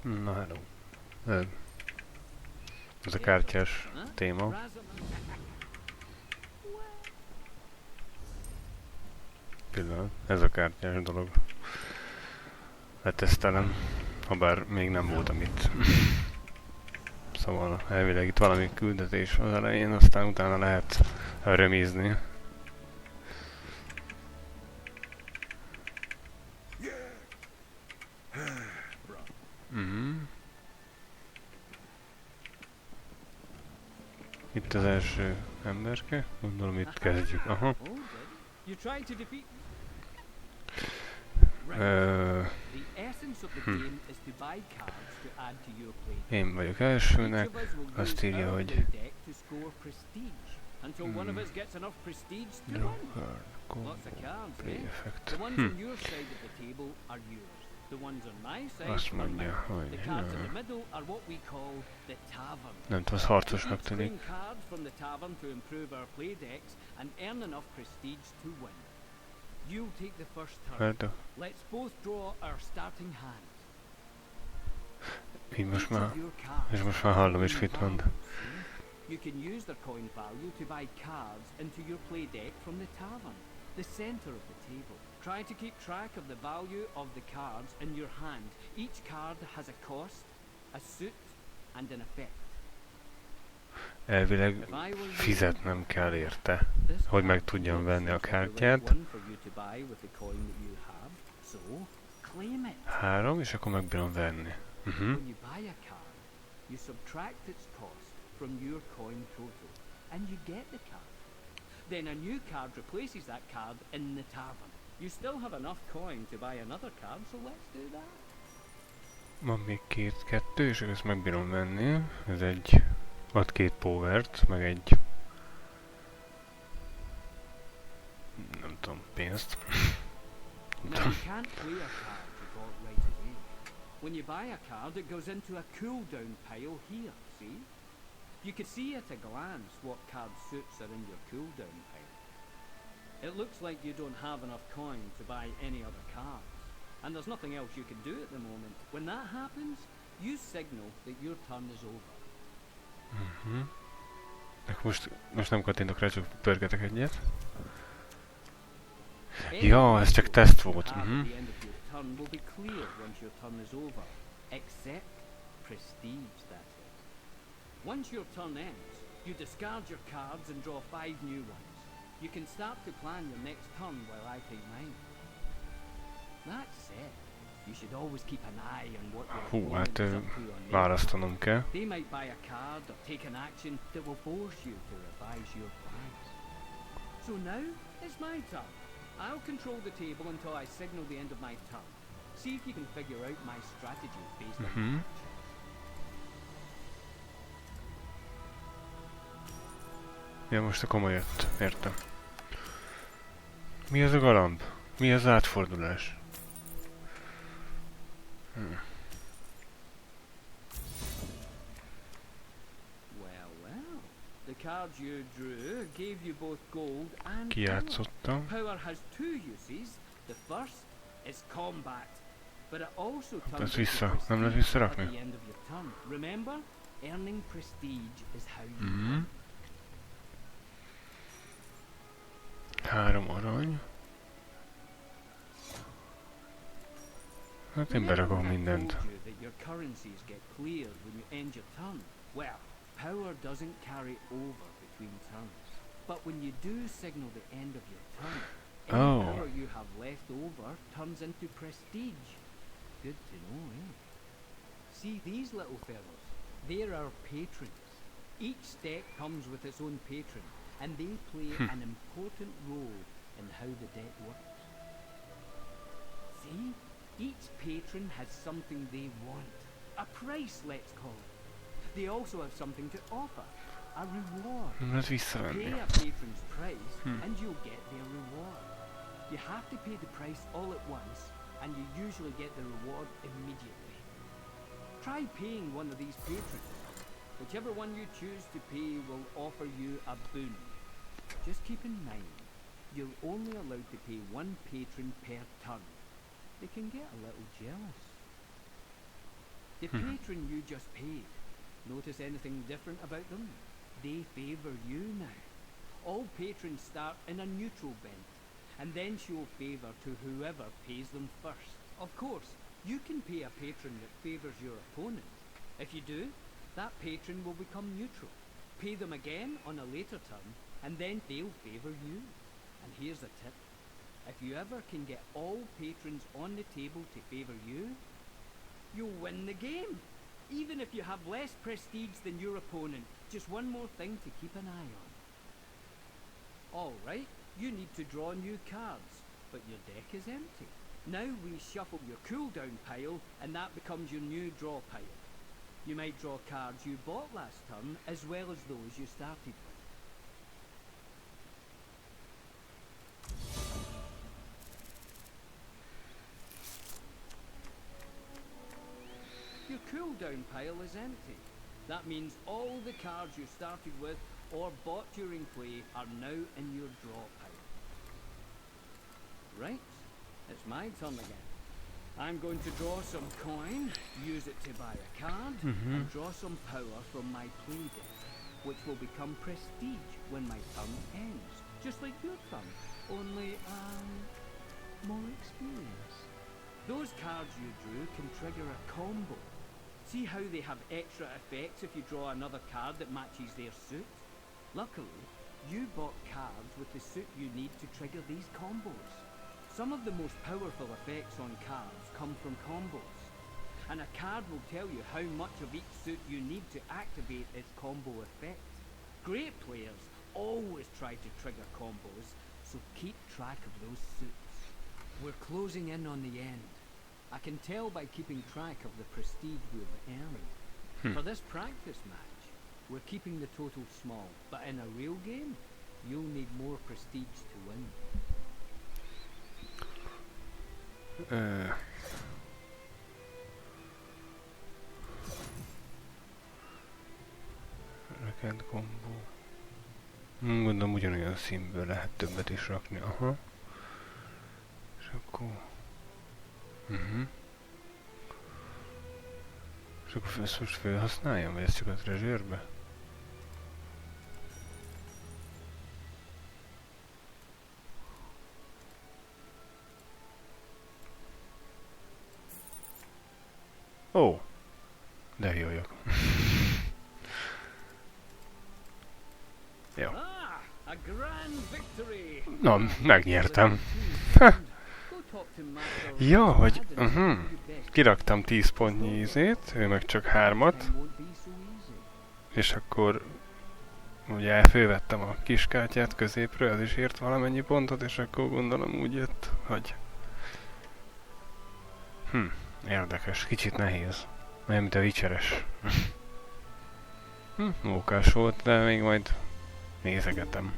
Na hello. Ez, ez a kártyás téma. Pillanat, ez a kártyás dolog. Letesztelem, habár még nem voltam itt. Szóval elvileg itt valami küldetés az elején, aztán utána lehet remézni. Itt az első emberke, gondolom itt kezdjük. Aha. Én vagyok elsőnek, azt írja, hogy effect. Azt mondja, hogy nem tudom, az harcosnak tűnik. You'll take the first turn. Let's both draw our starting hand. Így most már hallom is, mit mond. You can use their coin value to buy cards into your play deck from the tavern, the center of the table. Try to keep track of the value of the cards in your hand. Each card has a cost, a suit, and an effect. Elvileg fizetnem kell érte, hogy meg tudjam venni a kártyát. 3, és akkor megbírom venni. Then a new card replaces that card in the tavern. You still have enough coin to buy another card, so let's do that. Van még kettő, és ezt megbírom venni. Ez egy... Ad 2 powert, meg egy... Nem tudom, pénzt. When you buy a card, it goes into a cooldown pile here, see? You can see at a glance what card suits are in your cooldown pile. It looks like you don't have enough coin to buy any other cards. And there's nothing else you can do at the moment. When that happens, you signal that your turn is over. Most nem kattintok rá, csak pörgetek egyet. Ja, ez csak teszt volt. Once your turn ends, you discard your cards and draw 5 new ones. You can start to plan your next turn while I take mine. That said, you should always keep an eye on what your opponent is up to on választanom kell. They might buy a card or take an action that will force you to revise your plans. So now, it's my turn. I'll control the table until I signal the end of my turn. See if you can figure out my strategy based on the action. Ja, most a komoly jött. Értem. Mi ez a galamb? Mi az átfordulás? The cards you drew gave you both gold and Kijátszottam. power has 2 uses. The first is combat, but it also turns Ez vissza. Nem lehet visszarakni? at the end of your turn. Remember, earning prestige is how you win. 3 arany. Hát én berakom mindent. Well, power doesn't carry over between turns. But when you do signal the end of your turn, any power you have left over turns into prestige. Good to know, eh? See these little fellows? They're our patrons. Each deck comes with its own patron, and they play an important role in how the deck works. See? Each patron has something they want. A price, let's call it. They also have something to offer. A reward. Pay a patron's price and you'll get their reward. You have to pay the price all at once and you usually get the reward immediately. Try paying one of these patrons. Whichever one you choose to pay will offer you a boon. Just keep in mind, you're only allowed to pay 1 patron per turn. They can get a little jealous. The patron you just paid. Notice anything different about them? They favour you now. All patrons start in a neutral bent, and then show favour to whoever pays them first. Of course, you can pay a patron that favours your opponent. If you do, that patron will become neutral. Pay them again on a later turn, and then they'll favour you. And here's a tip. If you ever can get all patrons on the table to favour you, you'll win the game. Even if you have less prestige than your opponent, just one more thing to keep an eye on. Alright, you need to draw new cards, but your deck is empty. Now we shuffle your cooldown pile, and that becomes your new draw pile. You might draw cards you bought last turn, as well as those you started with. Your cooldown pile is empty. That means all the cards you started with or bought during play are now in your draw pile. Right, it's my turn again. I'm going to draw some coin, use it to buy a card, and draw some power from my play deck, which will become prestige when my turn ends. Just like your turn, only, more experience. Those cards you drew can trigger a combo. See how they have extra effects if you draw another card that matches their suit? Luckily, you bought cards with the suit you need to trigger these combos. Some of the most powerful effects on cards come from combos, and a card will tell you how much of each suit you need to activate its combo effect. Great players always try to trigger combos, so keep track of those suits. We're closing in on the end. I can tell by keeping track of the prestige we've earned. For this practice match, we're keeping the total small, but in a real game, you'll need more prestige to win. Reked kombó. Gondolom ugyanolyan színből lehet többet is rakni. Aha. És akkor... És akkor ezt most felhasználjam, vagy ez csak a treasure-be? Ó! De jó vagyok. Jó. Na, megnyertem. Ja, hogy... Kiraktam 10 pontnyi ízét, ő meg csak 3-at. És akkor... Ugye fölvettem a kiskártyát középről, az is ért valamennyi pontot, és akkor gondolom úgy jött, hogy... Érdekes, kicsit nehéz. Nem, mint a vicseres. Mókás volt, de még majd nézegetem.